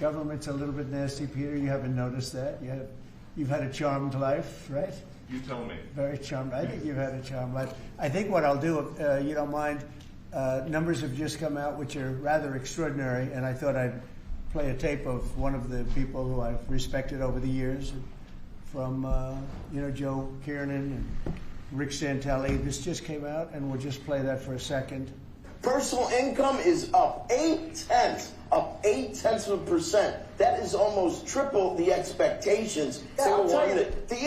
government's a little bit nasty, Peter. You haven't noticed that. You've had a charmed life, right? You tell me. Very charmed. I think you've had a charmed life. I think what I'll do, you don't mind, numbers have just come out which are rather extraordinary, and I thought I'd play a tape of one of the people who I've respected over the years, from Joe Kiernan and Rick Santelli. This just came out, and we'll just play that for a second. Personal income is up 0.8%. That is almost triple the expectations. Yeah, I'll tell you that the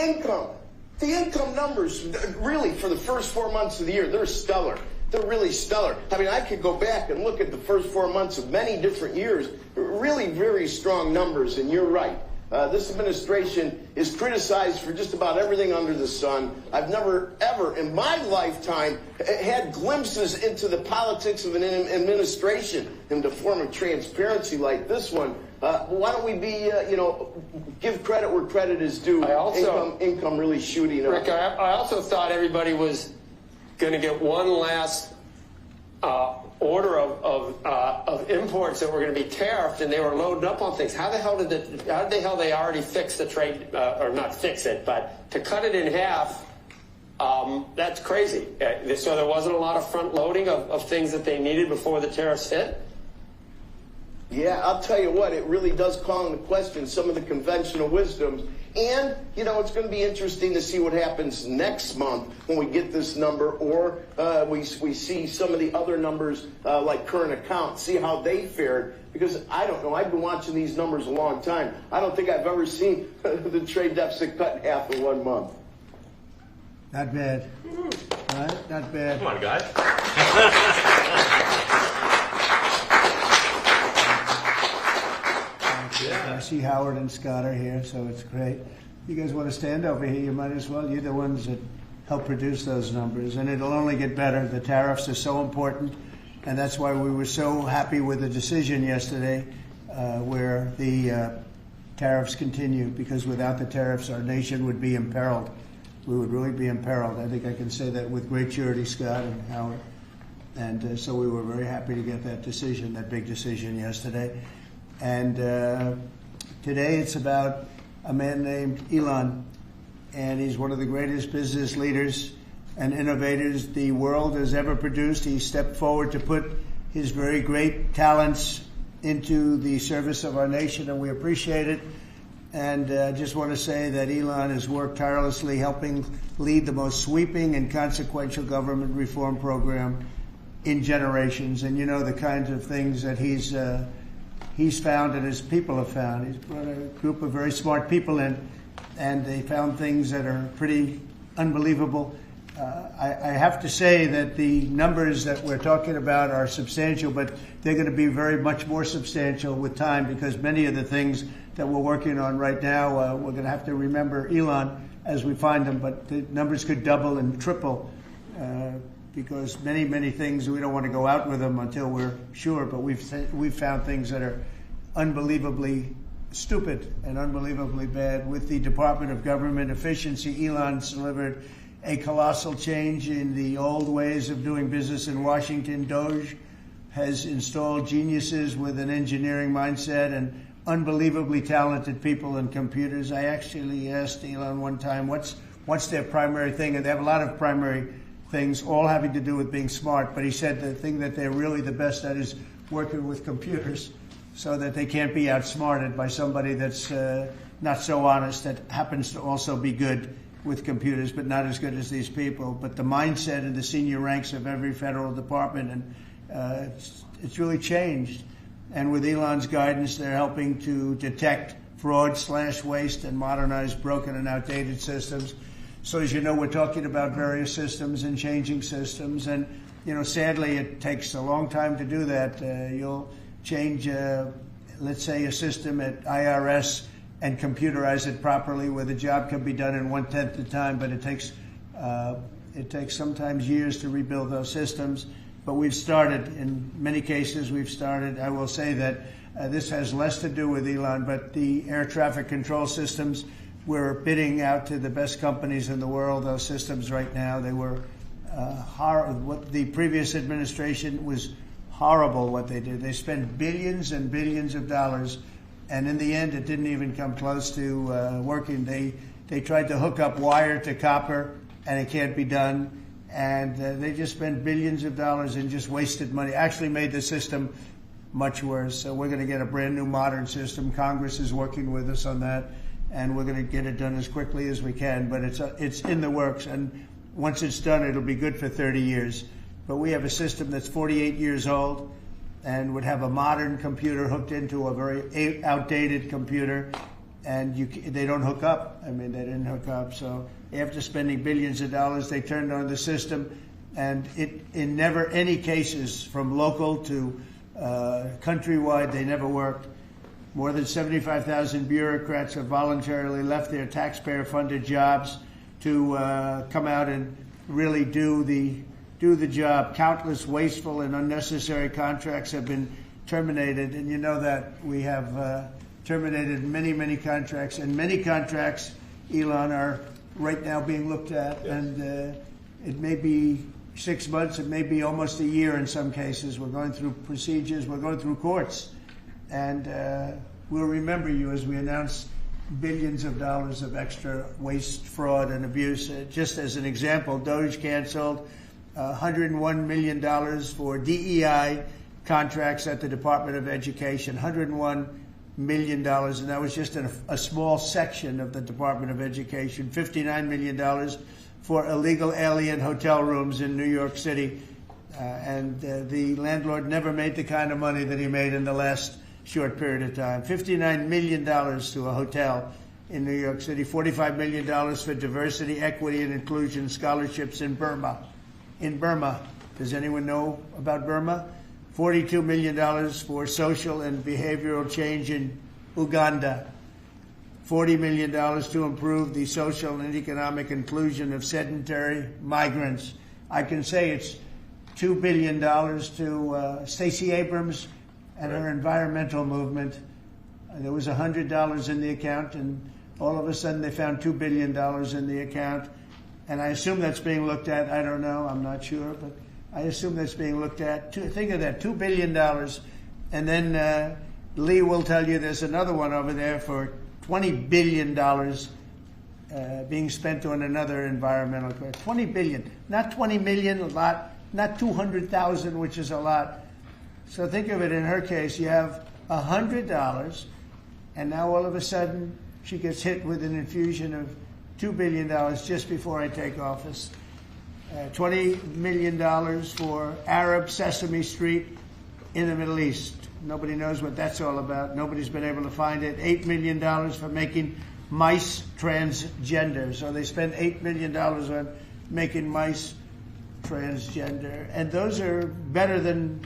income numbers, really, for the first 4 months of the year, they're stellar. They're really stellar. I mean, I could go back and look at the first 4 months of many different years. Really very strong numbers, and you're right. This administration is criticized for just about everything under the sun. I've never, ever in my lifetime had glimpses into the politics of an administration in the form of transparency like this one. Why don't we be, give credit where credit is due? Income really shooting up. Rick, I also thought everybody was going to get one last order of imports that were going to be tariffed, and they were loaded up on things. How the hell they already fix the trade, or not fix it, but to cut it in half? That's crazy. So there wasn't a lot of front loading of things that they needed before the tariffs hit? Yeah, I'll tell you what, it really does call into question some of the conventional wisdoms. And, it's going to be interesting to see what happens next month when we get this number, or we see some of the other numbers like current accounts, see how they fared. Because I don't know, I've been watching these numbers a long time. I don't think I've ever seen the trade deficit cut in half in 1 month. Not bad. Right? Not bad. Come on, guys. I see Howard and Scott are here, so it's great. You guys want to stand over here? You might as well. You're the ones that help produce those numbers, and it'll only get better. The tariffs are so important, and that's why we were so happy with the decision yesterday where the tariffs continue, because without the tariffs, our nation would be imperiled. We would really be imperiled. I think I can say that with great surety, Scott and Howard. And so we were very happy to get that decision, that big decision yesterday. And today it's about a man named Elon, and he's one of the greatest business leaders and innovators the world has ever produced. He stepped forward to put his very great talents into the service of our nation, and we appreciate it. And I just want to say that Elon has worked tirelessly helping lead the most sweeping and consequential government reform program in generations. And the kinds of things that he's found and his people have found. He's brought a group of very smart people in, and they found things that are pretty unbelievable. I have to say that the numbers that we're talking about are substantial, but they're going to be very much more substantial with time, because many of the things that we're working on right now, we're going to have to remember Elon as we find them, but the numbers could double and triple because many, many things, we don't want to go out with them until we're sure, but we've found things that are unbelievably stupid and unbelievably bad. With the Department of Government Efficiency, Elon's delivered a colossal change in the old ways of doing business in Washington. DOGE has installed geniuses with an engineering mindset and unbelievably talented people and computers. I actually asked Elon one time, what's their primary thing? And they have a lot of primary things, all having to do with being smart. But he said the thing that they're really the best at is working with computers, so that they can't be outsmarted by somebody that's not so honest, that happens to also be good with computers, but not as good as these people. But the mindset in the senior ranks of every federal department, and it's really changed. And with Elon's guidance, they're helping to detect fraud, slash waste, and modernize broken and outdated systems. So as you know, we're talking about various systems and changing systems. And, sadly, it takes a long time to do that. You'll change, let's say, a system at IRS and computerize it properly, where the job can be done in 1/10 the time, but it takes sometimes years to rebuild those systems. But we've started, in many cases, I will say that this has less to do with Elon, but the air traffic control systems, we're bidding out to the best companies in the world, those systems right now. They were what the previous administration was horrible what they did. They spent billions and billions of dollars And in the end, it didn't even come close to working. They tried to hook up wire to copper, and it can't be done. And they just spent billions of dollars and just wasted money. Actually made the system much worse. So we're going to get a brand new modern system. Congress is working with us on that, and we're going to get it done as quickly as we can. But it's in the works, and once it's done, it'll be good for 30 years. But we have a system that's 48 years old and would have a modern computer hooked into a very outdated computer, and they don't hook up. I mean, they didn't hook up. So after spending billions of dollars, they turned on the system, and in never any cases from local to countrywide, they never worked. More than 75,000 bureaucrats have voluntarily left their taxpayer-funded jobs to come out and really do the job. Countless wasteful and unnecessary contracts have been terminated, and you know that we have terminated many contracts, and many contracts, Elon, are right now being looked at, yes. And it may be 6 months, it may be almost a year in some cases. We're going through procedures, we're going through courts, and we'll remember you as we announce billions of dollars of extra waste, fraud, and abuse. Just as an example, DOGE canceled $101 million for DEI contracts at the Department of Education, $101 million, and that was just a small section of the Department of Education. $59 million for illegal alien hotel rooms in New York City, and the landlord never made the kind of money that he made in the last short period of time. $59 million to a hotel in New York City, $45 million for diversity, equity, and inclusion scholarships in Burma. In Burma, does anyone know about Burma? $42 million for social and behavioral change in Uganda. $40 million to improve the social and economic inclusion of sedentary migrants. I can say it's $2 billion to Stacey Abrams and her environmental movement. There was $100 in the account, and all of a sudden they found $2 billion in the account. And I assume that's being looked at. I don't know. I'm not sure, but I assume that's being looked at. Think of that, $2 billion. And then Lee will tell you there's another one over there for $20 billion being spent on another environmental question. $20 billion, not 20 million, a lot, not 200,000, which is a lot. So think of it, in her case, you have $100, and now all of a sudden she gets hit with an infusion of $2 billion just before I take office. $20 million for Arab Sesame Street in the Middle East. Nobody knows what that's all about. Nobody's been able to find it. $8 million for making mice transgender. So they spent $8 million on making mice transgender. And those are better than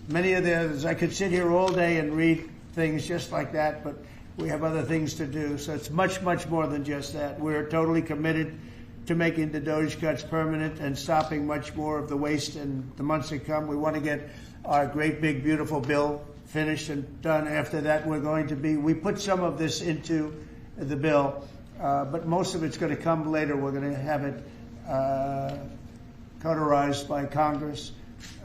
many of the others. I could sit here all day and read things just like that, but we have other things to do. So it's much more than just that. We're totally committed to making the DOGE cuts permanent and stopping much more of the waste in the months to come. We want to get our great, big, beautiful bill finished and done. After that, we put some of this into the bill, but most of it's going to come later. We're going to have it cauterized by Congress,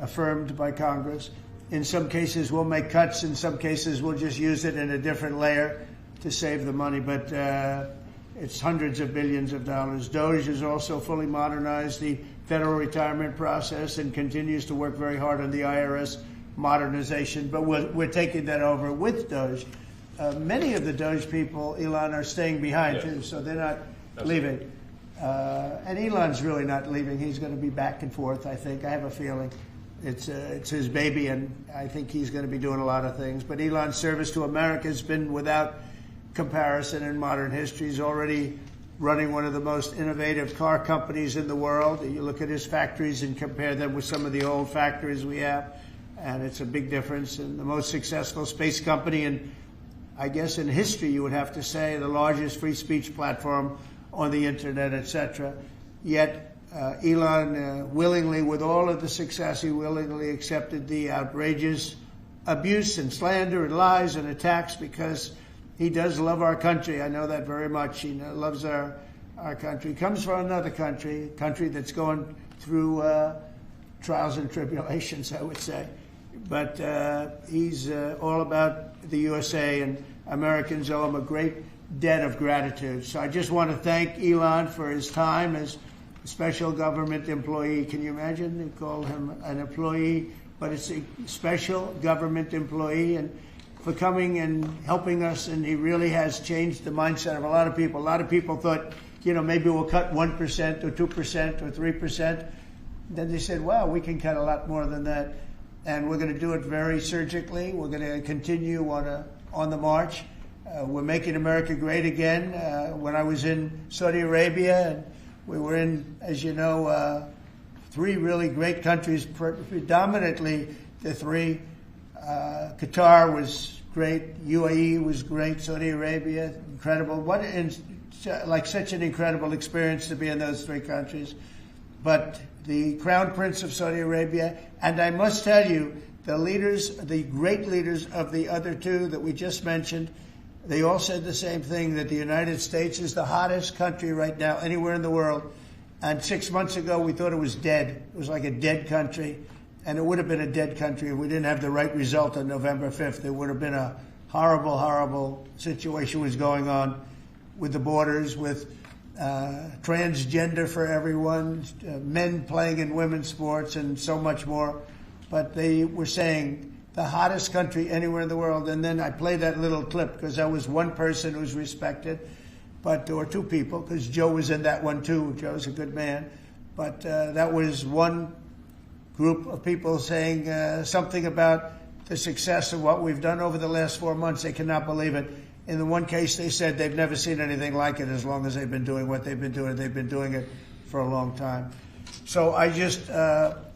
affirmed by Congress. In some cases, we'll make cuts. In some cases, we'll just use it in a different layer to save the money. But it's hundreds of billions of dollars. DOGE has also fully modernized the federal retirement process and continues to work very hard on the IRS modernization. But we're taking that over with DOGE. Many of the DOGE people, Elon, are staying behind, too, so they're not leaving. And Elon's really not leaving. He's going to be back and forth, I think. I have a feeling. It's his baby, and I think he's going to be doing a lot of things. But Elon's service to America has been without comparison in modern history. He's already running one of the most innovative car companies in the world. You look at his factories and compare them with some of the old factories we have, and it's a big difference. And the most successful space company, and I guess in history you would have to say the largest free speech platform on the internet, etc. Yet Elon willingly, with all of the success, he willingly accepted the outrageous abuse and slander and lies and attacks because he does love our country. I know that very much. He loves our country. He comes from another country that's going through trials and tribulations, I would say. But he's all about the USA and Americans owe him a great debt of gratitude. So I just want to thank Elon for his time as a special government employee. Can you imagine? They call him an employee, but it's a special government employee, and for coming and helping us. And he really has changed the mindset of a lot of people. A lot of people thought, maybe we'll cut 1% or 2% or 3%. Then they said, wow, we can cut a lot more than that. And we're going to do it very surgically. We're going to continue on the march. We're making America great again. When I was in Saudi Arabia, and we were in, as you know, 3 really great countries, predominantly the 3. Qatar was great, UAE was great, Saudi Arabia, incredible. Such an incredible experience to be in those 3 countries. But the Crown Prince of Saudi Arabia, and I must tell you, the great leaders of the other 2 that we just mentioned, they all said the same thing, that the United States is the hottest country right now anywhere in the world. And 6 months ago, we thought it was dead. It was like a dead country. And it would have been a dead country if we didn't have the right result on November 5th. It would have been a horrible, horrible situation was going on with the borders, with transgender for everyone, men playing in women's sports, and so much more. But they were saying the hottest country anywhere in the world. And then I played that little clip because that was one person who's respected, or 2 people, because Joe was in that one too. Joe's a good man. But that was one group of people saying something about the success of what we've done over the last 4 months. They cannot believe it. In the one case, they said they've never seen anything like it as long as they've been doing what they've been doing. They've been doing it for a long time. So I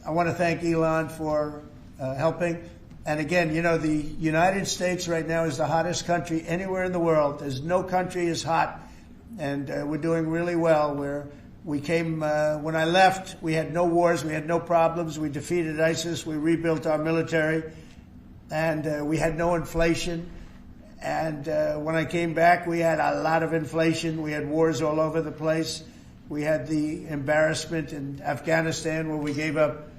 want to thank Elon for helping. And again, the United States right now is the hottest country anywhere in the world. There's no country as hot, and we're doing really well. We came, when I left, we had no wars, we had no problems. We defeated ISIS, we rebuilt our military, and we had no inflation. And when I came back, we had a lot of inflation. We had wars all over the place. We had the embarrassment in Afghanistan where we gave up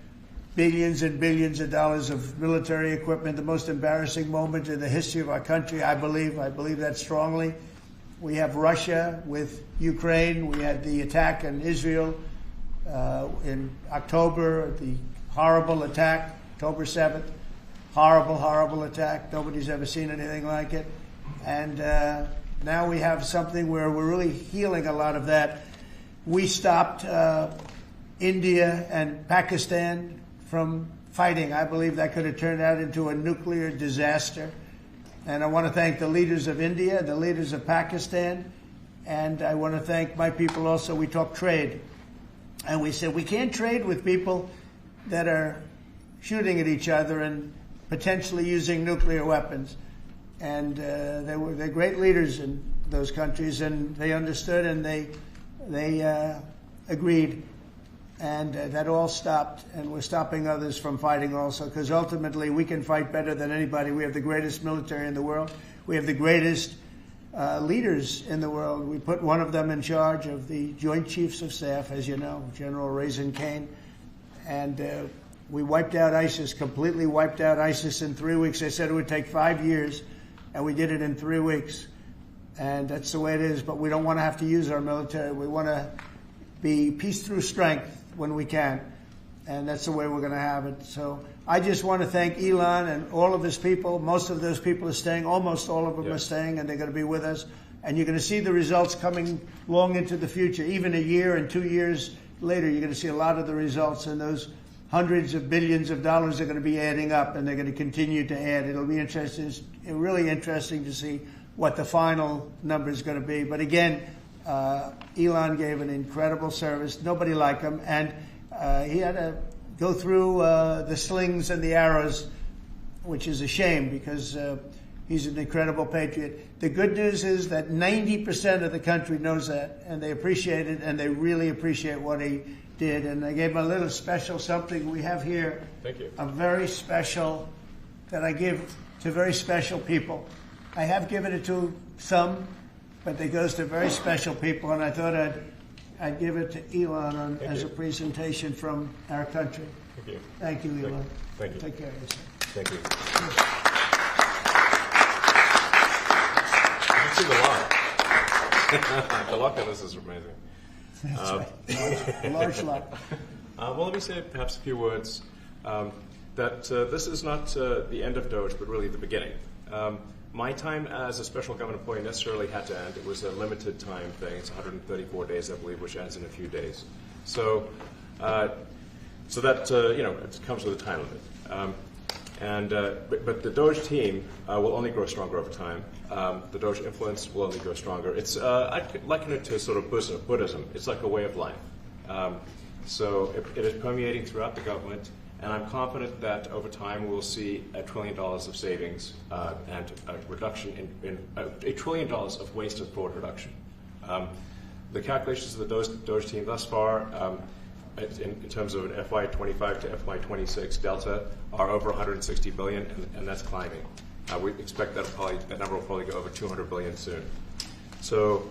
billions and billions of dollars of military equipment, the most embarrassing moment in the history of our country, I believe. I believe that strongly. We have Russia with Ukraine. We had the attack on Israel in October, the horrible attack, October 7th. Horrible, horrible attack. Nobody's ever seen anything like it. And now we have something where we're really healing a lot of that. We stopped India and Pakistan from fighting. I believe that could have turned out into a nuclear disaster. And I want to thank the leaders of India, the leaders of Pakistan, and I want to thank my people also. We talked trade. And we said we can't trade with people that are shooting at each other and potentially using nuclear weapons. And they're great leaders in those countries, and they understood, and they agreed. And that all stopped, and we're stopping others from fighting also, because ultimately we can fight better than anybody. We have the greatest military in the world. We have the greatest leaders in the world. We put one of them in charge of the Joint Chiefs of Staff, as you know, General Raisin Kane. And we wiped out ISIS, completely wiped out ISIS in 3 weeks. They said it would take 5 years, and we did it in 3 weeks. And that's the way it is. But we don't want to have to use our military. We want to be peace through strength when we can. And that's the way we're going to have it. So I just want to thank Elon and all of his people. Most of those people are staying. Almost all of them are staying, and they're going to be with us. And you're going to see the results coming long into the future. Even a year and 2 years later, you're going to see a lot of the results, and those hundreds of billions of dollars are going to be adding up, and they're going to continue to add. It'll be interesting, really interesting to see what the final number is going to be. But again, Elon gave an incredible service. Nobody like him. And he had to go through the slings and the arrows, which is a shame because he's an incredible patriot. The good news is that 90% of the country knows that, and they appreciate it, and they really appreciate what he did. And I gave him a little special something we have here. Thank you. A very special that I give to very special people. I have given it to some, but it goes to very special people, and I thought I'd give it to Elon as a presentation from our country. Thank you. Thank you, Elon. Thank you. Take care of yourself. Thank you. see the lock. The lock on this is amazing. That's right. Large lot. Well, let me say perhaps a few words. That this is not the end of Doge, but really the beginning. My time as a special government employee necessarily had to end. It was a limited time thing. It's 134 days, I believe, which ends in a few days. So that it comes with a time limit. But the Doge team will only grow stronger over time. The Doge influence will only grow stronger. It's I liken it to sort of Buddhism. It's like a way of life. So it is permeating throughout the government. And I'm confident that over time we'll see $1 trillion of savings and a reduction in $1 trillion of waste and fraud reduction. The calculations of the Doge team thus far, in terms of an FY25 to FY26 delta, are over 160 billion, and that's climbing. We expect that number will probably go over 200 billion soon. So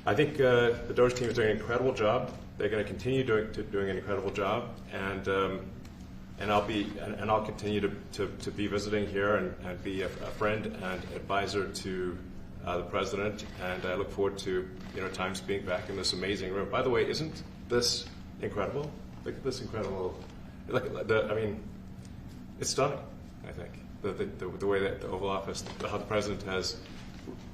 I think the Doge team is doing an incredible job. They're going to continue doing an incredible job, and I'll continue to be visiting here and be a friend and advisor to the president, and I look forward to times being back in this amazing room. By the way, isn't this incredible? It's stunning. I think the way that the Oval Office, how the president has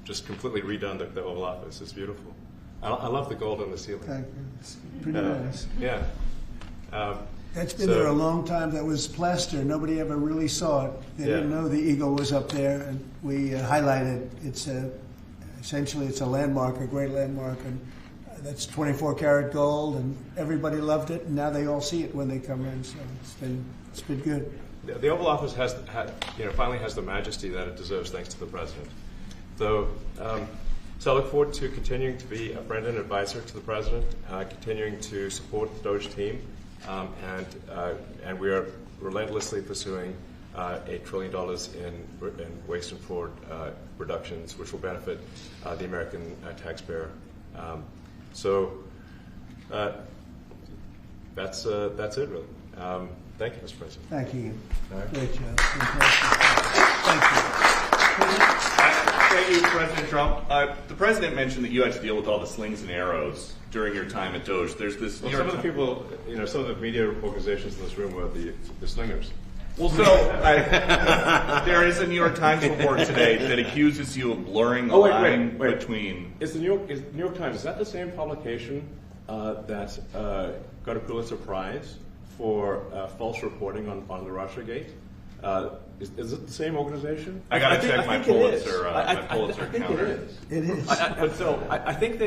just completely redone the Oval Office is beautiful. I love the gold on the ceiling. Thank you. It's pretty nice. Yeah. That's been there a long time. That was plaster. Nobody ever really saw it. They didn't know the eagle was up there, and we highlighted. It's essentially it's a landmark, a great landmark, and that's 24-karat gold, and everybody loved it, and now they all see it when they come in. So it's been good. The Oval Office finally has the majesty that it deserves, thanks to the president. So I look forward to continuing to be a friend and advisor to the president, continuing to support the Doge team. And we are relentlessly pursuing $8 trillion in waste and fraud reductions, which will benefit the American taxpayer. That's it, really. Thank you, Mr. President. Thank you. Right. Great job. Thank you. Thank you, President Trump. The president mentioned that you had to deal with all the slings and arrows during your time at Doge. There's this. Well, some of the people, some of the media organizations in this room were the slingers. Well, so there is a New York Times report today that accuses you of blurring the line between. Is the New York Times, is that the same publication that got a Pulitzer Prize for false reporting on the Russiagate? Is it the same organization? I got to check my Pulitzer counter. It is. I think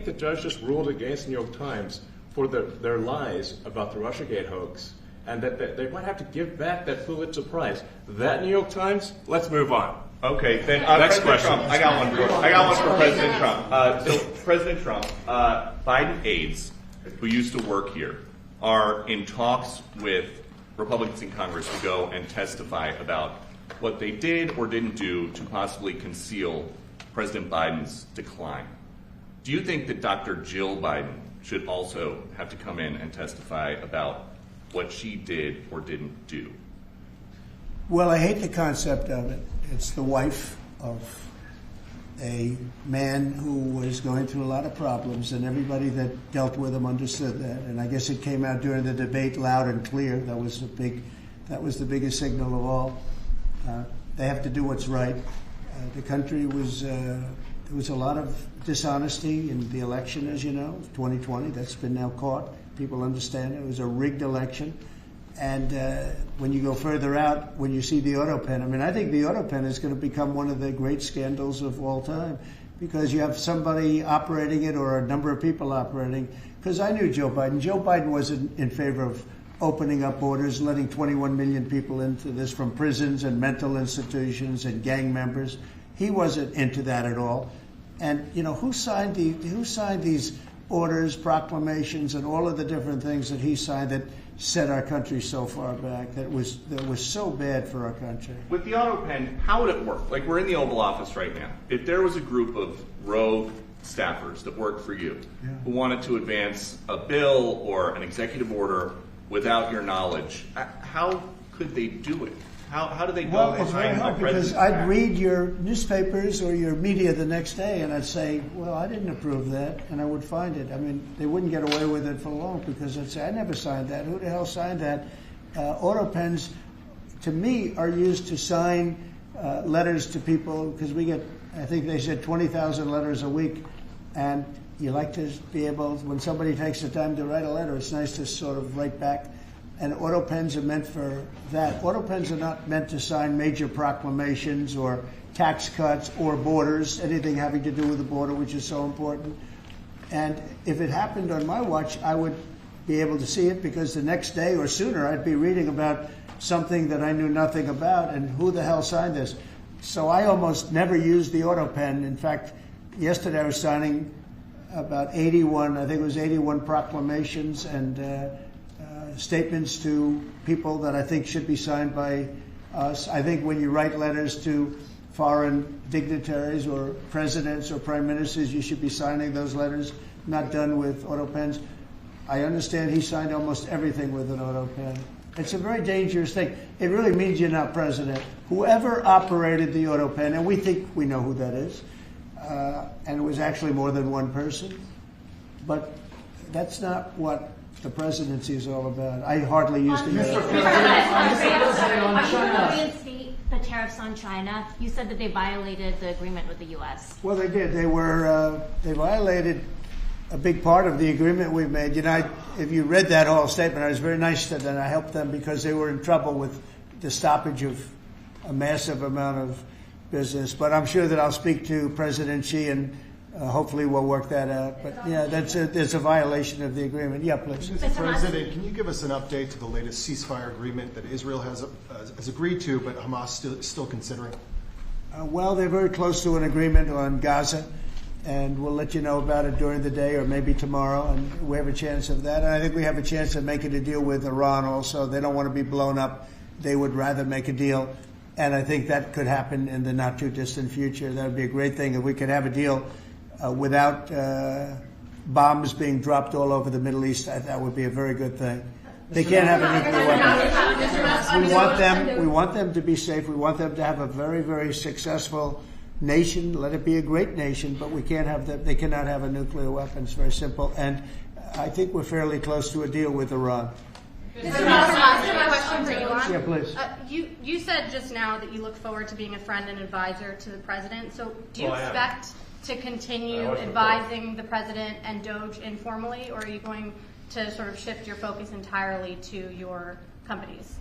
the judge just ruled against the New York Times for their lies about the Russiagate hoax, and that they might have to give back that Pulitzer Prize. That New York Times. Let's move on. Okay, then Next President question. Trump. I got one for President Trump. So President Trump, Biden aides who used to work here are in talks with Republicans in Congress to go and testify about what they did or didn't do to possibly conceal President Biden's decline. Do you think that Dr. Jill Biden should also have to come in and testify about what she did or didn't do? Well, I hate the concept of it. It's the wife of a man who was going through a lot of problems, and everybody that dealt with him understood that. And I guess it came out during the debate loud and clear. That was the biggest signal of all. They have to do what's right. The country was there was a lot of dishonesty in the election, as you know, 2020. That's been now caught. People understand it. It was a rigged election. And when you go further out, when you see the auto pen, I think the auto pen is going to become one of the great scandals of all time, because you have somebody operating it or a number of people operating. Because I knew Joe Biden. Joe Biden wasn't in favor of opening up borders, letting 21 million people into this from prisons and mental institutions and gang members. He wasn't into that at all. And who signed these orders, proclamations, and all of the different things that he signed that set our country so far back, that was so bad for our country? With the auto pen, how would it work? Like, we're in the Oval Office right now. If there was a group of rogue staffers that worked for you who wanted to advance a bill or an executive order without your knowledge, how could they do it? How do they go Well, and it's very find the hard because president's I'd PAC? read your newspapers or your media the next day and I'd say, well, I didn't approve that, and I would find it. I mean, they wouldn't get away with it for long because I'd say, I never signed that. Who the hell signed that? Auto pens, to me, are used to sign letters to people because we get, I think they said 20,000 letters a week, and you like to be able, when somebody takes the time to write a letter, it's nice to sort of write back. And auto pens are meant for that. Auto pens are not meant to sign major proclamations or tax cuts or borders, anything having to do with the border, which is so important. And if it happened on my watch, I would be able to see it because the next day or sooner I'd be reading about something that I knew nothing about and who the hell signed this. So I almost never used the auto pen. In fact, yesterday I was signing about 81, I think it was 81 proclamations and statements to people that I think should be signed by us. I think when you write letters to foreign dignitaries or presidents or prime ministers, you should be signing those letters, not done with auto pens. I understand he signed almost everything with an auto pen. It's a very dangerous thing. It really means you're not president. Whoever operated the auto pen, and we think we know who that is, and it was actually more than one person, but that's not what the presidency is all about. I hardly used to use it. Reinstate the tariffs on China. You said that they violated the agreement with the U.S. Well, they did. They violated a big part of the agreement we made. You know, if you read that whole statement, I was very nice to them. I helped them because they were in trouble with the stoppage of a massive amount of business. But I'm sure that I'll speak to President Xi and hopefully we'll work that out. But yeah, there's a violation of the agreement. Yeah, please. Mr. President, can you give us an update to the latest ceasefire agreement that Israel has agreed to, but Hamas still considering? Well, they're very close to an agreement on Gaza, and we'll let you know about it during the day or maybe tomorrow, and we have a chance of that. And I think we have a chance of making a deal with Iran also. They don't want to be blown up. They would rather make a deal, and I think that could happen in the not-too-distant future. That would be a great thing if we could have a deal without bombs being dropped all over the Middle East. That would be a very good thing. They can't have a nuclear weapon. We want them to be safe. We want them to have a very, very successful nation. Let it be a great nation, but we can't have them. They cannot have a nuclear weapon. It's very simple. And I think we're fairly close to a deal with Iran. Mr. Question for Elon. Yeah, please. You said just now that you look forward to being a friend and advisor to the president. So do you expect to continue advising the president and Doge informally, or are you going to sort of shift your focus entirely to your companies?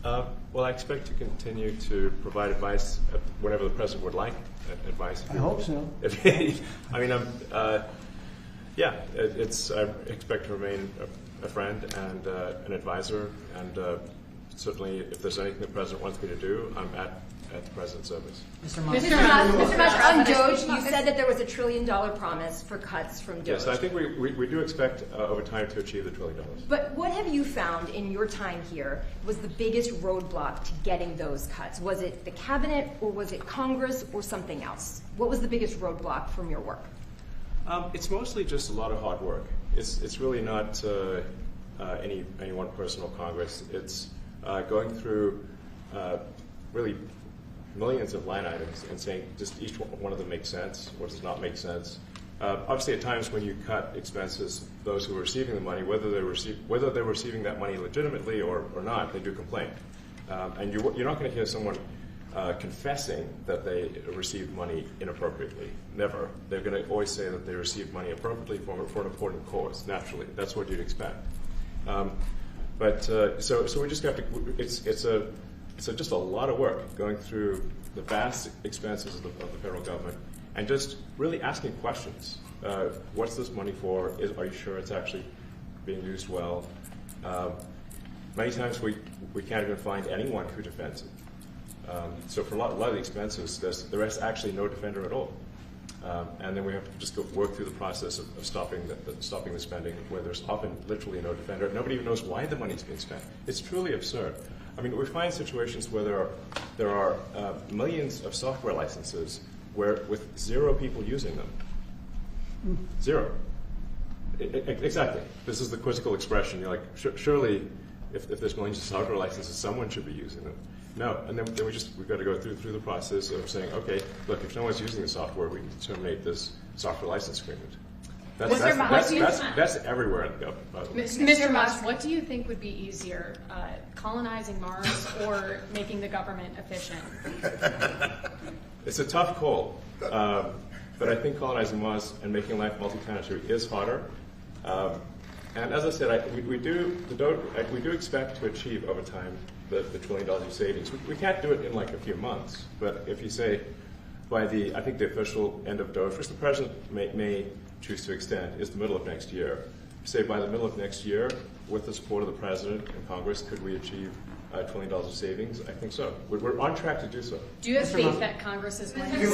Well, I expect to continue to provide advice whenever the president would like advice. I hope so. I mean, I expect to remain a friend and an advisor, and certainly if there's anything the president wants me to do, I'm at the president's service. Mr. Musk, on Doge, you said that there was $1 trillion promise for cuts from Doge. Yes, I think we do expect over time to achieve the $1 trillion. But what have you found in your time here was the biggest roadblock to getting those cuts? Was it the cabinet, or was it Congress, or something else? What was the biggest roadblock from your work? It's mostly just a lot of hard work. It's really not any one person or Congress. It's going through really millions of line items and saying just each one of them makes sense, what does not make sense. Obviously, at times when you cut expenses, those who are receiving the money, whether they're receiving that money legitimately or not, they do complain. And you're not going to hear someone confessing that they received money inappropriately. Never. They're going to always say that they received money appropriately for an important cause. Naturally, that's what you'd expect. So we just have to. It's just a lot of work going through the vast expenses of the federal government and just really asking questions. What's this money for? Are you sure it's actually being used well? Many times we can't even find anyone who defends it. So for a lot of the expenses, there is actually no defender at all. And then we have to just go work through the process of stopping the spending, where there's often literally no defender. Nobody even knows why the money's being spent. It's truly absurd. I mean, we find situations where there are millions of software licenses with 0 people using them. 0. Exactly. This is the quizzical expression. You're like, surely, if there's millions of software licenses, someone should be using them. No, and then we've got to go through the process of saying, okay, look, if no one's using the software, we can terminate this software license agreement. That's everywhere in the government, by the way. Mr. Musk, what do you think would be easier, colonizing Mars or making the government efficient? It's a tough call, but I think colonizing Mars and making life multi-planetary is harder. And as I said, we do expect to achieve over time the $1 trillion in savings. We can't do it in like a few months, but if you say by I think the official end of Doge, which the president may choose to extend, is the middle of next year. Say by the middle of next year, with the support of the president and Congress, could we achieve $1 trillion of savings? I think so. We're on track to do so. Do you have faith that Congress is going to do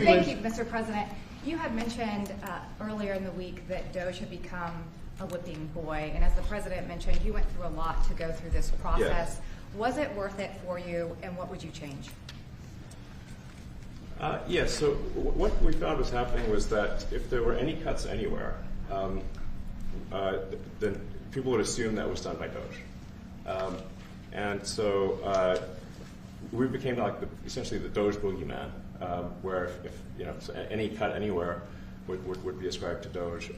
Thank you, Mr. President. You had mentioned earlier in the week that Doge had become a whipping boy, and as the president mentioned, you went through a lot to go through this process. Yes. Was it worth it for you, and what would you change? Yes, so what we found was happening was that if there were any cuts anywhere, then people would assume that was done by Doge. And so we became like essentially the Doge boogeyman, where if any cut anywhere would be ascribed to Doge.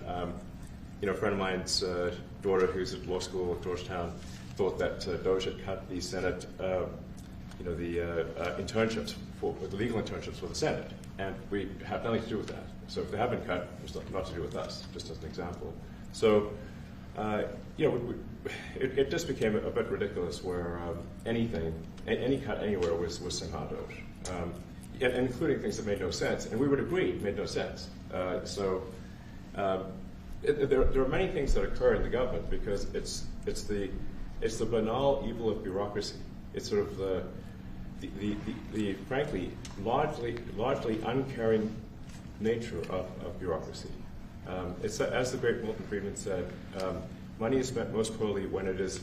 A friend of mine's daughter, who's at law school at Georgetown, thought that Doge had cut the Senate, internships the legal internships for the Senate, and we have nothing to do with that. So if they have been cut, it's not to do with us, just as an example. So, it just became a bit ridiculous where any cut anywhere was somehow Doge, and including things that made no sense, and we would agree made no sense. There are many things that occur in the government because it's the banal evil of bureaucracy. It's sort of the frankly largely uncaring nature of bureaucracy. It's as the great Milton Friedman said, money is spent most poorly when it is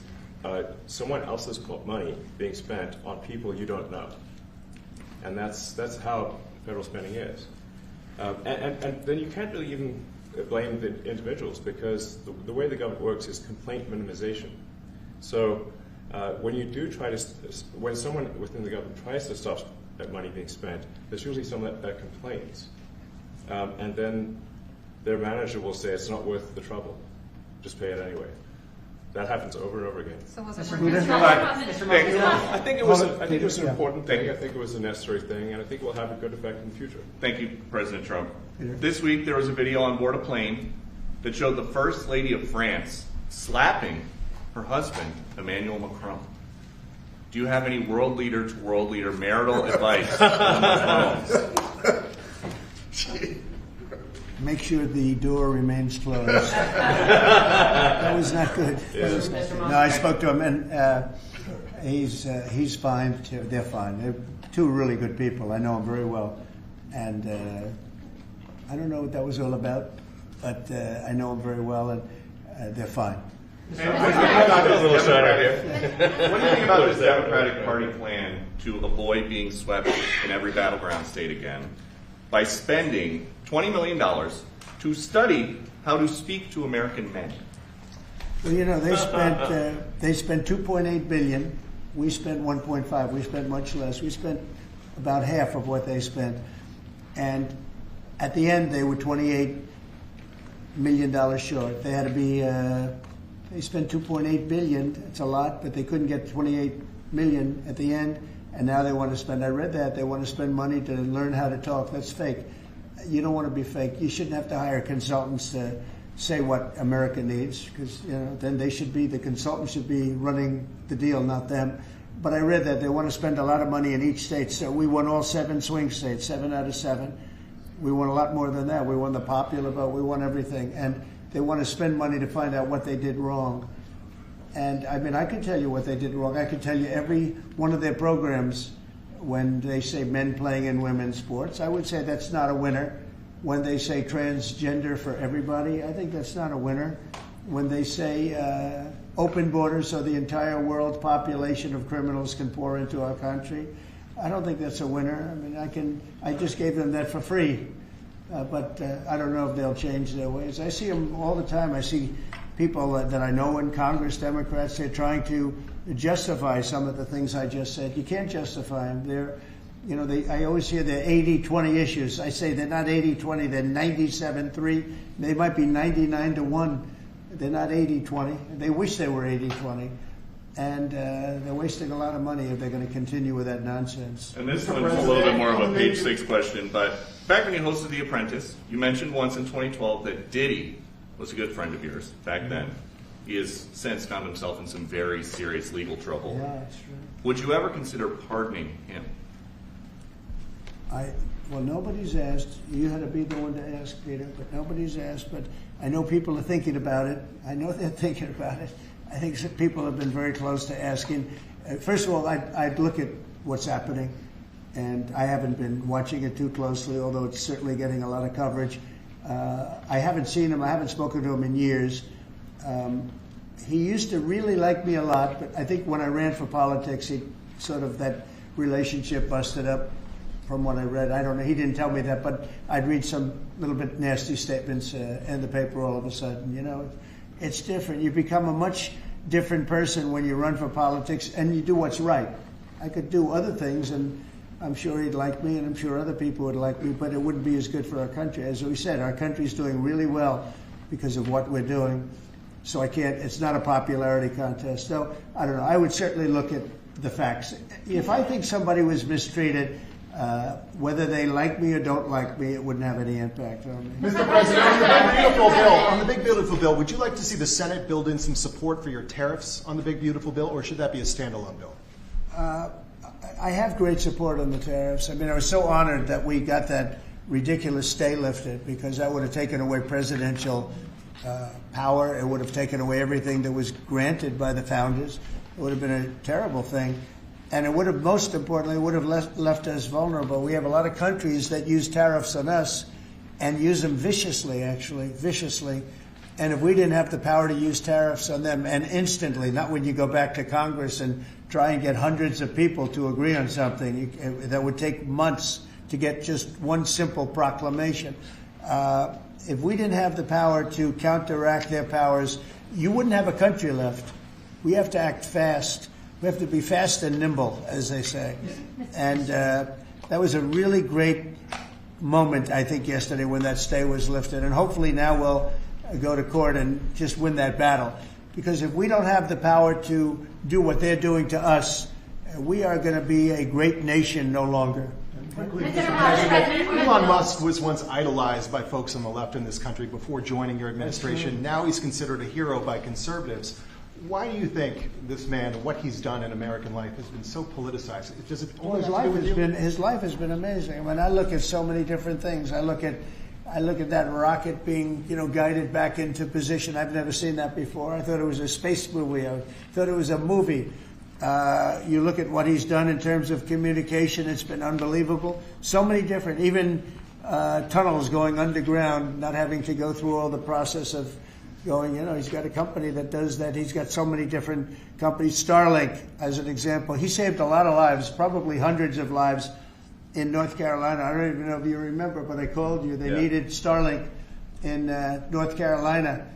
someone else's money being spent on people you don't know, and that's how federal spending is. And then you can't really even blame the individuals because the way the government works is complaint minimization. So when you do when someone within the government tries to stop that money being spent, there's usually someone that complains. And then their manager will say it's not worth the trouble. Just pay it anyway. That happens over and over again. So was it I think it was an important thing. I think it was a necessary thing, and I think it will have a good effect in the future. Thank you, President Trump. This week there was a video on board a plane that showed the First Lady of France slapping her husband, Emmanuel Macron. Do you have any world leader to world leader marital advice on the phones? Make sure the door remains closed. That was not good. No, I spoke to him, and he's fine too. They're fine. They're two really good people. I know them very well, and I don't know what that was all about, but I know them very well, and they're fine. What do you think about this Democratic Party plan to avoid being swept in every battleground state again by spending $20 million to study how to speak to American men? Well, they spent $2.8 billion. We spent 1.5. We spent much less. We spent about half of what they spent, and at the end they were $28 million short. They had to be. They spent $2.8 billion. It's a lot, but they couldn't get $28 million at the end, and now they want to spend. I read that they want to spend money to learn how to talk. That's fake. You don't want to be fake. You shouldn't have to hire consultants to say what America needs, because then the consultants should be running the deal, not them. But I read that they want to spend a lot of money in each state. So we won all 7 swing states, 7 out of 7. We won a lot more than that. We won the popular vote. We won everything, and they want to spend money to find out what they did wrong. And I mean, I can tell you what they did wrong. I can tell you every one of their programs. When they say men playing in women's sports, I would say that's not a winner. When they say transgender for everybody, I think that's not a winner. When they say open borders so the entire world population of criminals can pour into our country, I don't think that's a winner. I mean, I just gave them that for free, but I don't know if they'll change their ways. I see them all the time. I see people that I know in Congress, Democrats, they're trying to justify some of the things I just said. You can't justify them. They're, you know, I always hear they're 80-20 issues. I say they're not 80-20, they're 97-3. They might be 99-1. They're not 80-20. They wish they were 80-20. And they're wasting a lot of money if they're going to continue with that nonsense. And this one's a little bit more of a page 6 question, but back when you hosted The Apprentice, you mentioned once in 2012 that Diddy was a good friend of yours back then. He has since found himself in some very serious legal trouble. Yeah, that's true. Would you ever consider pardoning him? Well, nobody's asked. You had to be the one to ask, Peter, but nobody's asked. But I know people are thinking about it. I know they're thinking about it. I think some people have been very close to asking. First of all, I'd look at what's happening, and I haven't been watching it too closely, although it's certainly getting a lot of coverage. I haven't seen him. I haven't spoken to him in years. He used to really like me a lot, but I think when I ran for politics, he sort of, that relationship busted up from what I read. I don't know. He didn't tell me that, but I'd read some little bit nasty statements in the paper all of a sudden. You know, it's different. You become a much different person when you run for politics and you do what's right. I could do other things, and I'm sure he'd like me, and I'm sure other people would like me, but it wouldn't be as good for our country. As we said, our country's doing really well because of what we're doing. So I can't, it's not a popularity contest. So, I don't know. I would certainly look at the facts. If I think somebody was mistreated, whether they like me or don't like me, it wouldn't have any impact on me. Mr. President, on the big beautiful bill, would you like to see the Senate build in some support for your tariffs on the big beautiful bill, or should that be a standalone bill? I have great support on the tariffs. I mean, I was so honored that we got that ridiculous stay lifted, because that would have taken away presidential power. It would have taken away everything that was granted by the founders. It would have been a terrible thing. And it would have, most importantly, would have left us vulnerable. We have a lot of countries that use tariffs on us and use them viciously, actually, viciously. And if we didn't have the power to use tariffs on them, and instantly, not when you go back to Congress and try and get hundreds of people to agree on something, that would take months to get just one simple proclamation. If we didn't have the power to counteract their powers, you wouldn't have a country left. We have to act fast. We have to be fast and nimble, as they say. And that was a really great moment, I think, yesterday when that stay was lifted. And hopefully now we'll go to court and just win that battle. Because if we don't have the power to do what they're doing to us, we are going to be a great nation no longer. Elon Musk was once idolized by folks on the left in this country before joining your administration. Now he's considered a hero by conservatives. Why do you think this man, what he's done in American life, has been so politicized? Does it Well, his life has been amazing. I mean, I look at so many different things. I look at that rocket being, guided back into position. I've never seen that before. I thought it was a space movie. I thought it was a movie. You look at what he's done in terms of communication. It's been unbelievable. So many different, even tunnels going underground, not having to go through all the process of going, he's got a company that does that. He's got so many different companies. Starlink, as an example. He saved a lot of lives, probably hundreds of lives in North Carolina. I don't even know if you remember, but I called you. They needed Starlink in North Carolina.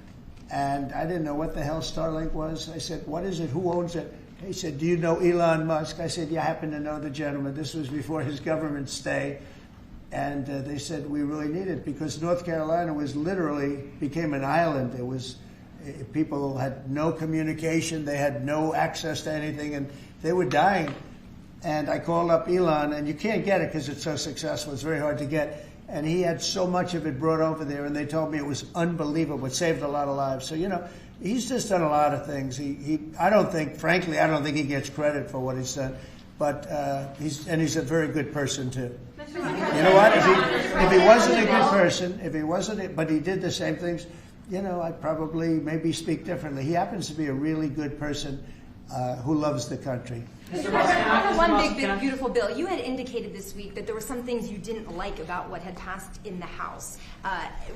And I didn't know what the hell Starlink was. I said, what is it? Who owns it? He said, do you know Elon Musk? I said, yeah, I happen to know the gentleman. This was before his government stay. And they said, we really need it, because North Carolina became an island. It was, people had no communication. They had no access to anything, and they were dying. And I called up Elon, and you can't get it because it's so successful. It's very hard to get. And he had so much of it brought over there, and they told me it was unbelievable. It saved a lot of lives. So, he's just done a lot of things. I don't think he gets credit for what he's done. But he's a very good person, too. You know what? If he wasn't a good person, but he did the same things, I'd probably maybe speak differently. He happens to be a really good person who loves the country. Mr. President, on the one big beautiful bill, you had indicated this week that there were some things you didn't like about what had passed in the House.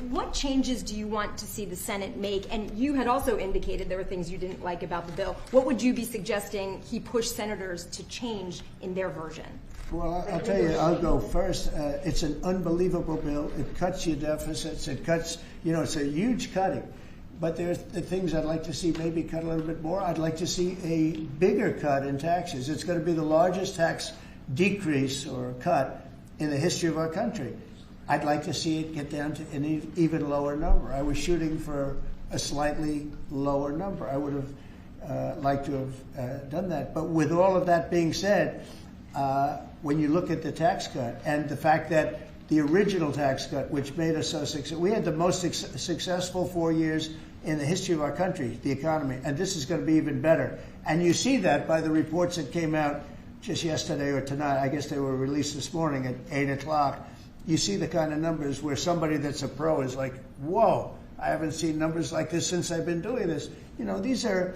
What changes do you want to see the Senate make? And you had also indicated there were things you didn't like about the bill. What would you be suggesting he push senators to change in their version? Well, I'll tell you, I'll go first. It's an unbelievable bill. It cuts your deficits. It cuts, it's a huge cutting. But there's the things I'd like to see maybe cut a little bit more. I'd like to see a bigger cut in taxes. It's going to be the largest tax decrease or cut in the history of our country. I'd like to see it get down to an even lower number. I was shooting for a slightly lower number. I would have liked to have done that. But with all of that being said, when you look at the tax cut and the fact that the original tax cut, which made us so successful, we had the most successful 4 years in the history of our country, the economy, and this is going to be even better. And you see that by the reports that came out just yesterday or tonight. I guess they were released this morning at 8 o'clock. You see the kind of numbers where somebody that's a pro is like, whoa, I haven't seen numbers like this since I've been doing this. You know, these are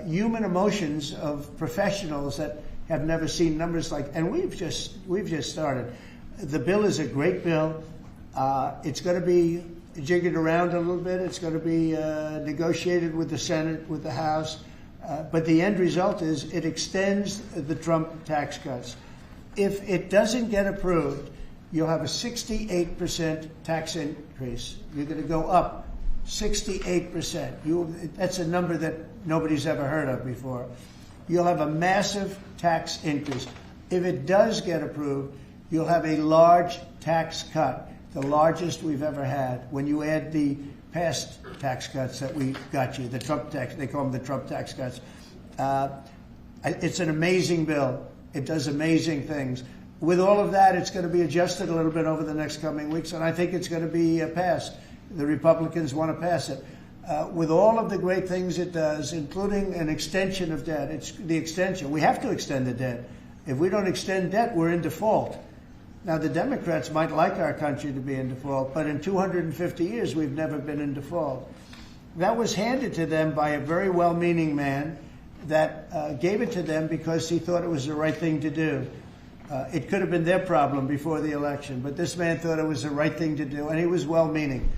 human emotions of professionals that have never seen numbers like, and we've just started. The bill is a great bill. It's going to be jiggered around a little bit. It's going to be negotiated with the Senate, with the House. But the end result is it extends the Trump tax cuts. If it doesn't get approved, you'll have a 68% tax increase. You're going to go up 68%. That's a number that nobody's ever heard of before. You'll have a massive tax increase. If it does get approved, you'll have a large tax cut, the largest we've ever had. When you add the past tax cuts that we got you, the Trump tax, they call them the Trump tax cuts. It's an amazing bill. It does amazing things. With all of that, it's going to be adjusted a little bit over the next coming weeks, and I think it's going to be passed. The Republicans want to pass it. With all of the great things it does, including an extension of debt, it's the extension. We have to extend the debt. If we don't extend debt, we're in default. Now, the Democrats might like our country to be in default, but in 250 years, we've never been in default. That was handed to them by a very well-meaning man that gave it to them because he thought it was the right thing to do. It could have been their problem before the election, but this man thought it was the right thing to do, and he was well-meaning.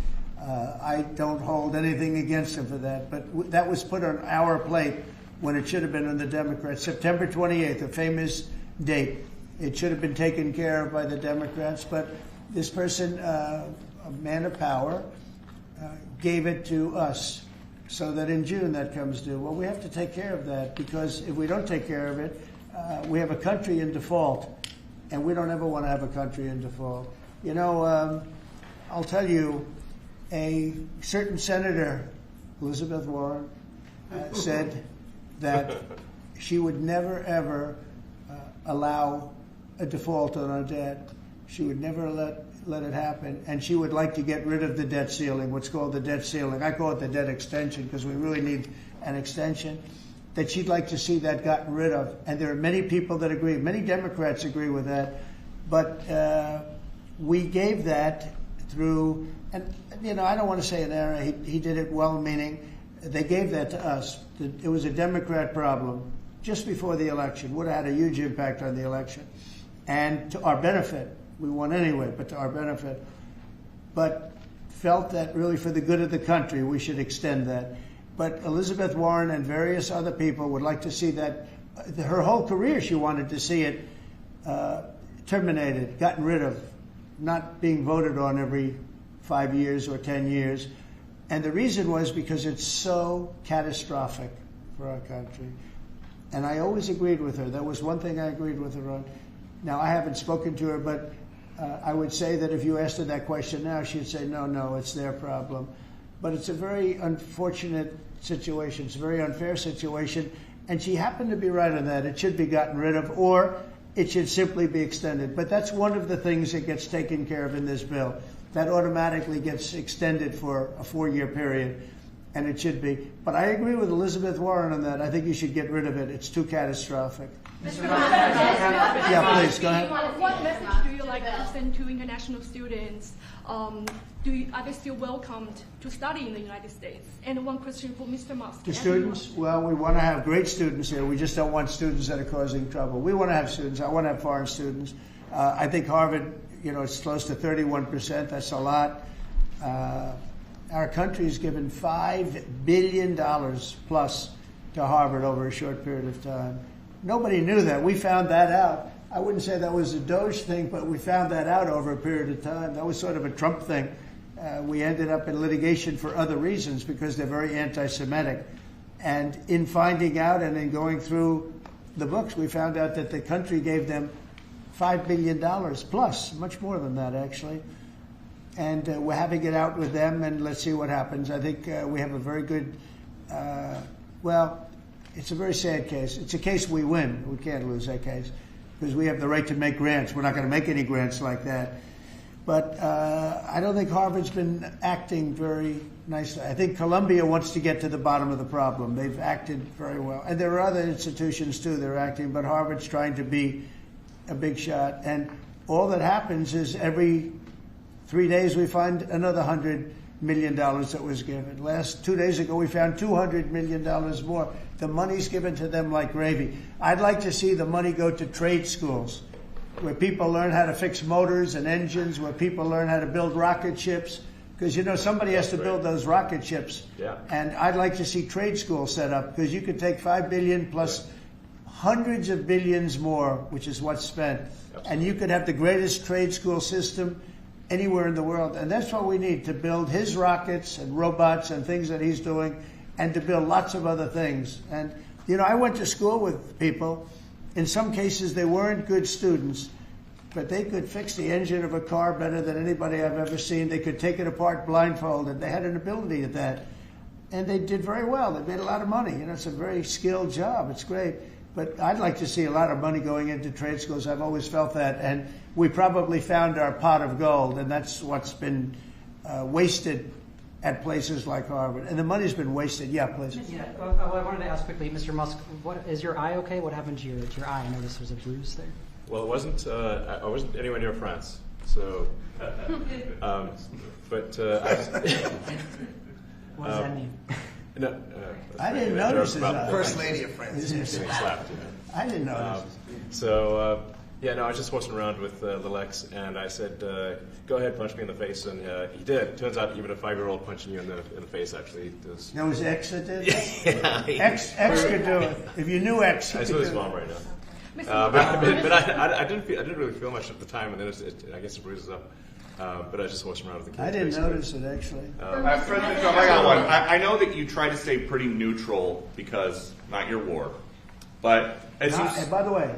I don't hold anything against him for that, but that was put on our plate when it should have been on the Democrats. September 28th, a famous date. It should have been taken care of by the Democrats, but this person, a man of power, gave it to us so that in June that comes due. Well, we have to take care of that because if we don't take care of it, we have a country in default, and we don't ever want to have a country in default. You know, I'll tell you, a certain senator, Elizabeth Warren, said that she would never, ever allow a default on our debt. She would never let it happen, and she would like to get rid of the debt ceiling, what's called the debt ceiling. I call it the debt extension because we really need an extension, that she'd like to see that gotten rid of. And there are many people that agree. Many Democrats agree with that. But we gave that through, and you know, I don't want to say an error. He did it well-meaning. They gave that to us. It was a Democrat problem just before the election. Would have had a huge impact on the election. And to our benefit, we won anyway, but to our benefit. But felt that really for the good of the country, we should extend that. But Elizabeth Warren and various other people would like to see that. Her whole career, she wanted to see it terminated, gotten rid of, not being voted on every 5 years or 10 years. And the reason was because it's so catastrophic for our country. And I always agreed with her. That was one thing I agreed with her on. Now, I haven't spoken to her, but I would say that if you asked her that question now, she'd say, no, it's their problem. But it's a very unfortunate situation. It's a very unfair situation. And she happened to be right on that. It should be gotten rid of, or it should simply be extended. But that's one of the things that gets taken care of in this bill. That automatically gets extended for a 4-year period, and it should be. But I agree with Elizabeth Warren on that. I think you should get rid of it. It's too catastrophic. Yeah, please, go ahead. What message do you like to send to international students? Are they still welcomed to study in the United States? And one question for Mr. Musk. To students? Well, we want to have great students here. We just don't want students that are causing trouble. We want to have students. I want to have foreign students. I think Harvard, it's close to 31%. That's a lot. Our country's given $5 billion plus to Harvard over a short period of time. Nobody knew that. We found that out. I wouldn't say that was a Doge thing, but we found that out over a period of time. That was sort of a Trump thing. we ended up in litigation for other reasons because they're very anti-Semitic. And in finding out and in going through the books, we found out that the country gave them $5 billion plus, much more than that, actually. And we're having it out with them, and let's see what happens. I think we have a very good, well, it's a very sad case. It's a case we win. We can't lose that case because we have the right to make grants. We're not going to make any grants like that. But I don't think Harvard's been acting very nicely. I think Columbia wants to get to the bottom of the problem. They've acted very well. And there are other institutions, too, that are acting, but Harvard's trying to be a big shot. And all that happens is every 3 days we find another $100 million that was given. 2 days ago we found $200 million more. The money's given to them like gravy. I'd like to see the money go to trade schools where people learn how to fix motors and engines, where people learn how to build rocket ships. Because, you know, somebody has to build those rocket ships. Yeah. And I'd like to see trade schools set up because you could take $5 billion plus hundreds of billions more, which is what's spent. Absolutely. And you could have the greatest trade school system anywhere in the world. And that's what we need, to build his rockets and robots and things that he's doing, and to build lots of other things. And, you know, I went to school with people. In some cases, they weren't good students, but they could fix the engine of a car better than anybody I've ever seen. They could take it apart blindfolded. They had an ability at that. And they did very well. They made a lot of money. You know, it's a very skilled job. It's great. But I'd like to see a lot of money going into trade schools. I've always felt that. And we probably found our pot of gold, and that's what's been wasted at places like Harvard. And the money's been wasted. Yeah, please. Yeah, I wanted to ask quickly, Mr. Musk, is your eye okay? What happened to your eye? I noticed there's a bruise there. Well, it wasn't. I wasn't anywhere near France, so. But what does that mean? No, I didn't notice his First Lady of France. I didn't notice. Yeah, no, I was just horsing around with little X, and I said, "Go ahead, punch me in the face," and he did. Turns out, even a 5-year-old punching you in the face actually does. That was X that did. Yeah, X could do it. If you knew X, I saw his mom right now. But I didn't really feel much at the time, and then I guess it bruises up. But I just horsing around with the kids. I didn't notice it actually. President Trump, I got one. I know that you try to stay pretty neutral because not your war, but and by the way,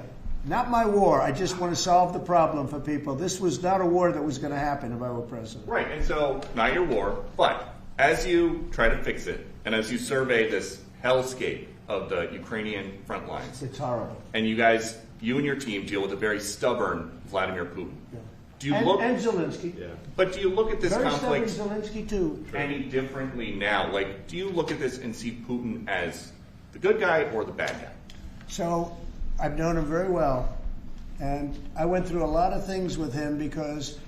not my war. I just want to solve the problem for people. This was not a war that was going to happen if I were president. Right, and so not your war, but as you try to fix it, and as you survey this hellscape of the Ukrainian front lines, it's horrible. And you and your team deal with a very stubborn Vladimir Putin. Yeah. Do you and Zelensky. Yeah. But do you look at this very conflict Zelensky too. any differently now? Like, do you look at this and see Putin as the good guy or the bad guy? So I've known him very well, and I went through a lot of things with him because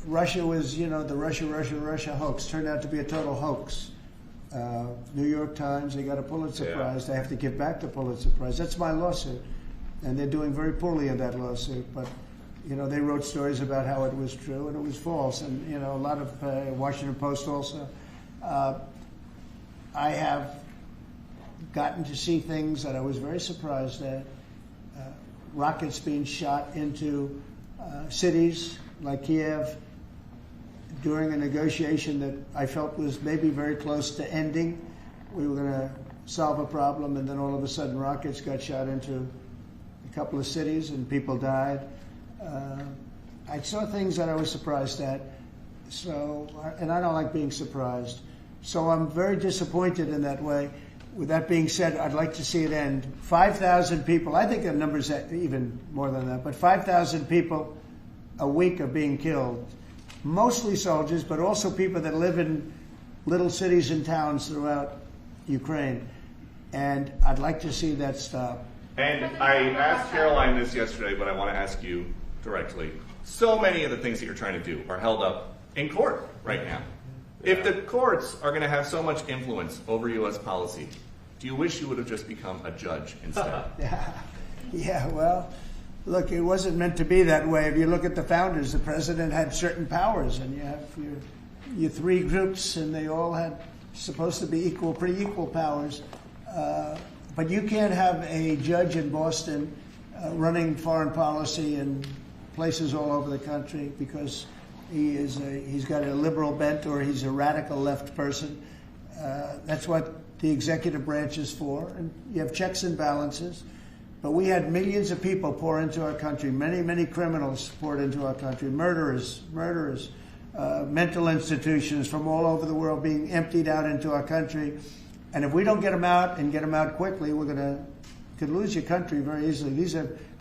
Russia was, the Russia hoax turned out to be a total hoax. New York Times, they got a Pulitzer Prize. They have to give back the Pulitzer Prize. That's my lawsuit, and they're doing very poorly in that lawsuit. But they wrote stories about how it was true and it was false, and a lot of Washington Post also. I have gotten to see things that I was very surprised at. Rockets being shot into cities like Kiev during a negotiation that I felt was maybe very close to ending. We were going to solve a problem, and then all of a sudden rockets got shot into a couple of cities and people died. I saw things that I was surprised at. And I don't like being surprised. So I'm very disappointed in that way. With that being said, I'd like to see it end. 5,000 people, I think the number's even more than that, but 5,000 people a week are being killed. Mostly soldiers, but also people that live in little cities and towns throughout Ukraine. And I'd like to see that stop. And I asked Caroline this yesterday, but I want to ask you directly. So many of the things that you're trying to do are held up in court right now. If the courts are going to have so much influence over U.S. policy, do you wish you would have just become a judge instead? Yeah, well, look, it wasn't meant to be that way. If you look at the founders, the president had certain powers, and you have your three groups, and they all had supposed to be pretty equal powers. But you can't have a judge in Boston running foreign policy in places all over the country because He's got a liberal bent, or he's a radical left person. That's what the executive branch is for. And you have checks and balances. But we had millions of people pour into our country. Many, many criminals poured into our country. Murderers, mental institutions from all over the world being emptied out into our country. And if we don't get them out and get them out quickly, could lose your country very easily.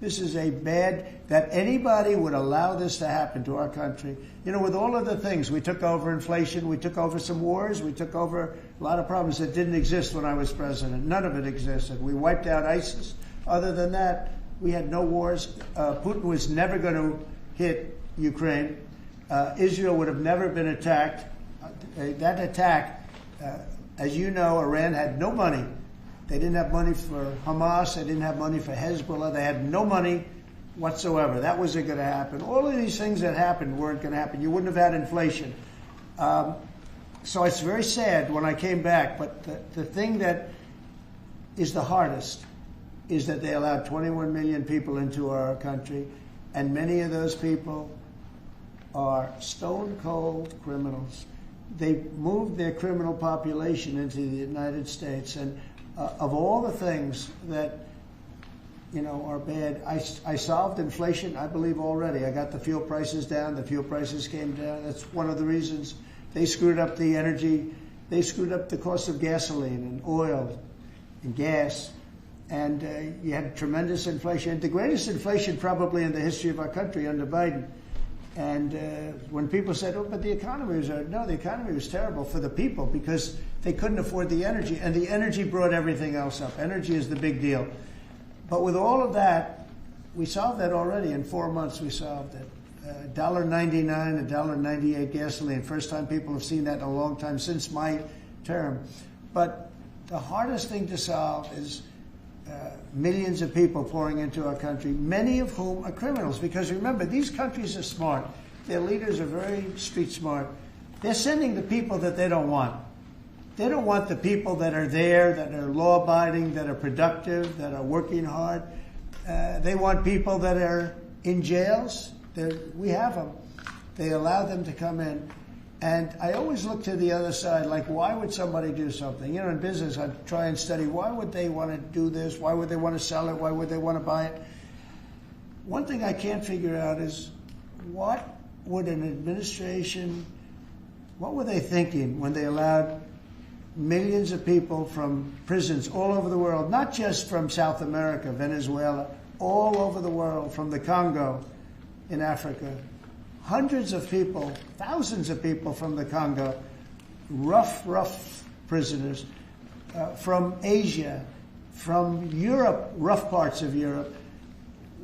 This is a bad, that anybody would allow this to happen to our country. You know, with all of the things, we took over inflation, we took over some wars, we took over a lot of problems that didn't exist when I was president. None of it existed. We wiped out ISIS. Other than that, we had no wars. Putin was never going to hit Ukraine. Israel would have never been attacked. That attack, as you know, Iran had no money. They didn't have money for Hamas. They didn't have money for Hezbollah. They had no money whatsoever. That wasn't going to happen. All of these things that happened weren't going to happen. You wouldn't have had inflation. So it's very sad when I came back. But the thing that is the hardest is that they allowed 21 million people into our country, and many of those people are stone-cold criminals. They moved their criminal population into the United States, and of all the things that, you know, are bad, I solved inflation, I believe, already. I got the fuel prices down. The fuel prices came down. That's one of the reasons. They screwed up the energy. They screwed up the cost of gasoline and oil and gas. And you had tremendous inflation, the greatest inflation probably in the history of our country under Biden. And when people said, oh, but the economy was, no, the economy was terrible for the people because they couldn't afford the energy. And the energy brought everything else up. Energy is the big deal. But with all of that, we solved that already. In 4 months, we solved it. $1.99, $1.98 gasoline. First time people have seen that in a long time since my term. But the hardest thing to solve is millions of people pouring into our country, many of whom are criminals. Because remember, these countries are smart. Their leaders are very street smart. They're sending the people that they don't want. They don't want the people that are there, that are law-abiding, that are productive, that are working hard. They want people that are in jails. We have them. They allow them to come in. And I always look to the other side, like, why would somebody do something? You know, in business, I try and study, why would they want to do this? Why would they want to sell it? Why would they want to buy it? One thing I can't figure out is, what would an administration, what were they thinking when they allowed millions of people from prisons all over the world, not just from South America, Venezuela, all over the world, from the Congo in Africa, hundreds of people, thousands of people from the Congo, rough prisoners, from Asia, from Europe, rough parts of Europe.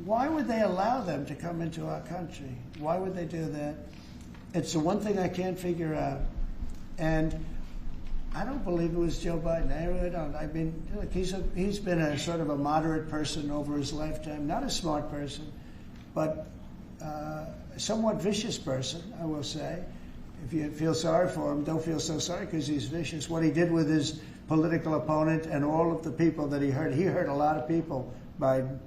Why would they allow them to come into our country? Why would they do that? It's the one thing I can't figure out. And I don't believe it was Joe Biden. I really don't. I mean, look, he's been a sort of a moderate person over his lifetime, not a smart person, but a somewhat vicious person, I will say. If you feel sorry for him, don't feel so sorry because he's vicious. What he did with his political opponent and all of the people that he hurt a lot of people, Biden.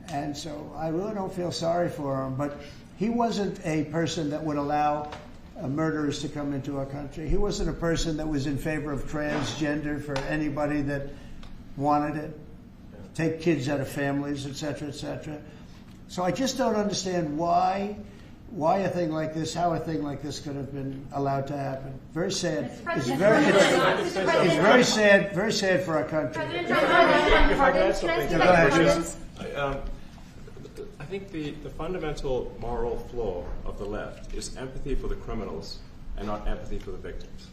And so I really don't feel sorry for him. But he wasn't a person that would allow murderers to come into our country. He wasn't a person that was in favor of transgender for anybody that wanted it, take kids out of families, et cetera, et cetera. So I just don't understand why a thing like this, how a thing like this could have been allowed to happen. Very sad. It's very sad for our country. If I could add something. Go ahead. I think the fundamental moral flaw of the left is empathy for the criminals and not empathy for the victims.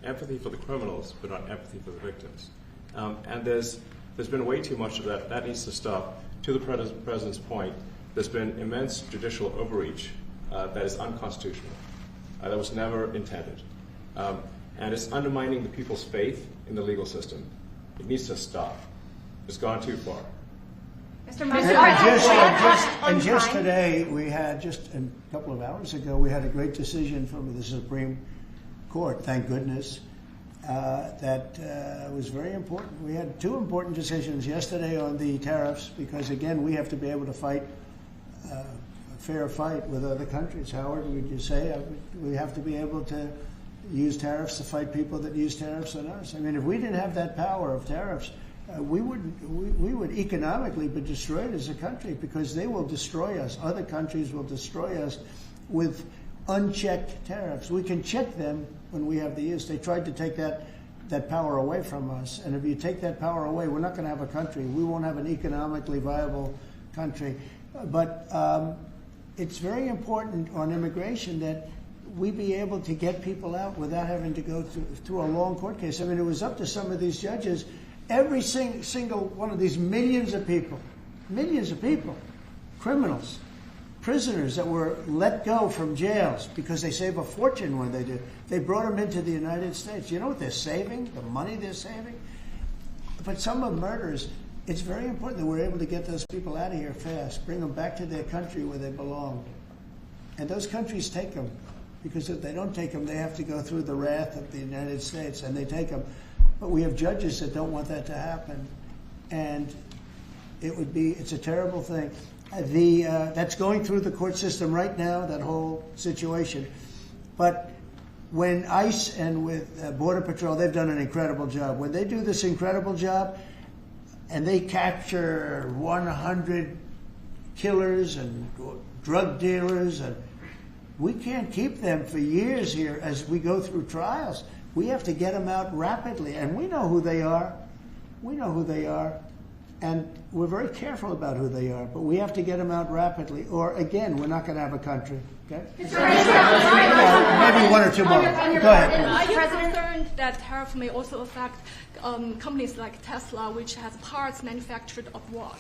Empathy for the criminals, but not empathy for the victims. And there's been way too much of that. That needs to stop. To the president's point, there's been immense judicial overreach that is unconstitutional. That was never intended. And it's undermining the people's faith in the legal system. It needs to stop. It's gone too far. And just today, we had, just a couple of hours ago, we had a great decision from the Supreme Court, thank goodness, that was very important. We had two important decisions yesterday on the tariffs because, again, we have to be able to fight fair fight with other countries. Howard, would you say we have to be able to use tariffs to fight people that use tariffs on us? I mean, if we didn't have that power of tariffs, we would economically be destroyed as a country, because they will destroy us. Other countries will destroy us with unchecked tariffs. We can check them when we have the use. They tried to take that power away from us, and if you take that power away, we're not going to have a country. We won't have an economically viable country. But it's very important on immigration that we be able to get people out without having to go through a long court case. I mean, it was up to some of these judges. Every single one of these millions of people, criminals, prisoners that were let go from jails because they save a fortune when they do. They brought them into the United States. You know what they're saving? The money they're saving? But some of murders, it's very important that we're able to get those people out of here fast, bring them back to their country where they belong. And those countries take them, because if they don't take them, they have to go through the wrath of the United States, and they take them. But we have judges that don't want that to happen. And it's a terrible thing. That's going through the court system right now, that whole situation. But when ICE and with Border Patrol, they've done an incredible job. When they do this incredible job and they capture 100 killers and drug dealers, and we can't keep them for years here as we go through trials. We have to get them out rapidly, and we know who they are. And we're very careful about who they are, but we have to get them out rapidly, or again, we're not going to have a country. Okay? Maybe one or two more. Go ahead. Are you concerned that tariff may also affect companies like Tesla, which has parts manufactured abroad?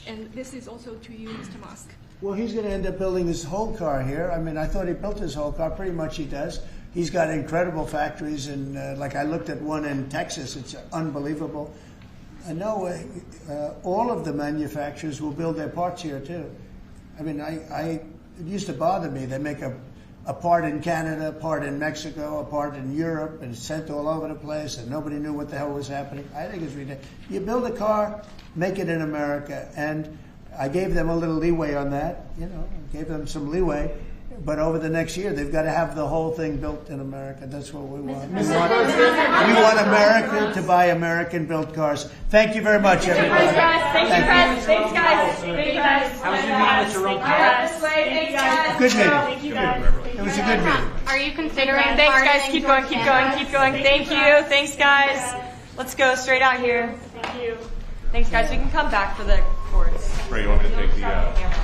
And this is also to you, Mr. Musk. Well, he's going to end up building his whole car here. I mean, I thought he built his whole car. Pretty much he does. He's got incredible factories, and like I looked at one in Texas. It's unbelievable. No, all of the manufacturers will build their parts here too. I mean, it used to bother me. They make a part in Canada, a part in Mexico, a part in Europe, and it's sent all over the place, and nobody knew what the hell was happening. I think it's ridiculous. You build a car, make it in America, and I gave them a little leeway on that. Gave them some leeway. But over the next year, they've got to have the whole thing built in America. That's what we want. We want America to buy American-built cars. Thank you very much, everybody. Thank you, Press. Thanks, guys. Thank you, guys. How was your meeting with Jerome Powell? Thanks, guys. Good meeting. Thank you, guys. It was a good meeting. Are you considering? Thanks, guys. Keep going. Thank you. Thanks, guys. Let's go straight out here. Thank you. Thanks, guys. We can come back for the courts. Ray, you want me to take the...